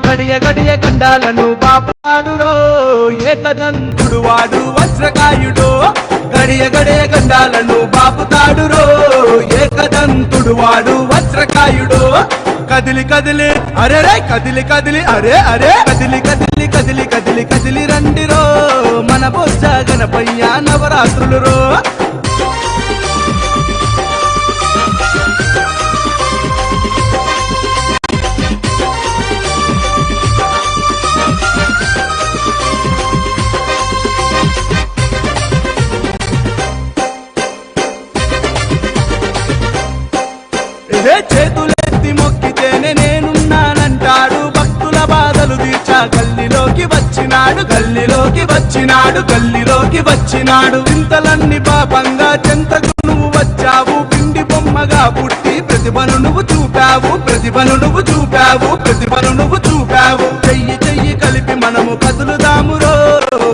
గడియ గడియ గండాలను బాపుతాడురో ఏకదంతుడు వాడు వజ్రకాయుడో గడియ గడియ గండాలను బాపుతాడురో ఏకదంతుడు వాడు వజ్రకాయుడో కదిలి కదిలి అరే రే కదిలి కదిలి అరే అరే కదిలి కదిలి కదిలి కదిలి కదిలి రండిరో మన బొజ్జ గణపయ్య నవరాత్రులు రో చేతులెత్తి మొక్కితేనే నేనున్నానంటాడు భక్తుల బాధలు తీర్చా గల్లిలోకి వచ్చినాడు గల్లిలోకి వచ్చినాడు గల్లిలోకి వచ్చినాడు వింతలన్నీ పాపంగా చెంతకు నువ్వు వచ్చావు పిండి బొమ్మగా పుట్టి ప్రతిభను నువ్వు చూపావు ప్రతిభను నువ్వు చూపావు ప్రతిభను నువ్వు చూపావు చెయ్యి చెయ్యి కలిపి మనము కదులుదామురో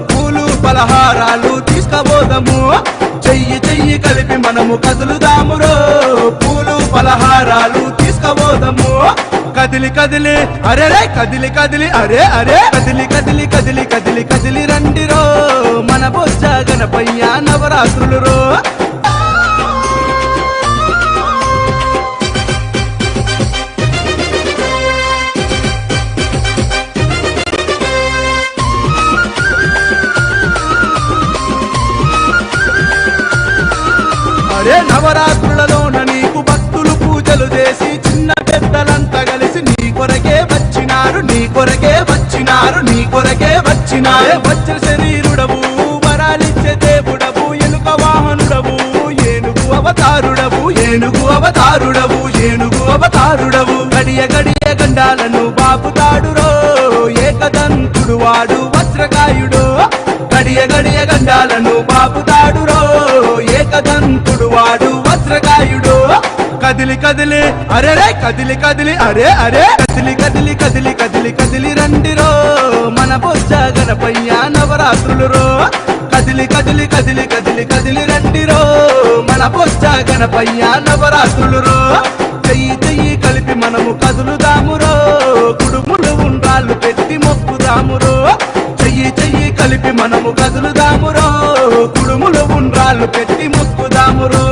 పూలు పలహారాలు తీసుకపోదాము చెయ్యి చెయ్యి కలిపి మనము కదులుదామురో పూలు పలహారాలు తీసుకపోదాము కదిలి కదిలి అరే రే కదిలి కదిలి అరే అరే కదిలి కదిలి కదిలి కదిలి కదిలి రండిరో మన బొజ్జ గణపయ్య నవరాత్రులు రో అరే నవరాత్రులలోన నీకు భక్తులు పూజలు చేసి చిన్న పెద్దలంతా కలిసి నీ కొరకే వచ్చినారు నీ కొరకే వచ్చినారు నీ కొరకే వచ్చినారు వచ్చిన శరీరుడవు వరాలిచ్చే దేవుడవు ఎనుక వాహనుడవు ఏనుగు అవతారుడవు ఏనుగు అవతారుడవు ఏనుగు అవతారుడవు గడియ గడియ గండాలను బాపుతాడురో ఏకదంతుడు వాడు వజ్రకాయుడో గడియ గడియ గండాలను బాపుతాడురో ఏకదంతుడు వాడు వజ్రకాయుడో కదిలి కదిలి అరే రే కదిలి కదిలి అరే అరే కదిలి కదిలి కదిలి కదిలి కదిలి రండిరో మన బొజ్జ గణపయ్య నవరాత్రులు రో కదిలి కదిలి కదిలి కదిలి కదిలి రండిరో మన బొజ్జ గణపయ్య నవరాత్రులు రో చెయ్యి చెయ్యి కలిపి మనము కదులుదామురో కుడుములు ఉండ్రాళ్ళు పెట్టి మొక్కుదామురో చెయ్యి చెయ్యి కలిపి మనము కదులుదామురో కుడుములు ఉండ్రాళ్ళు పెట్టి మొక్కుదామురో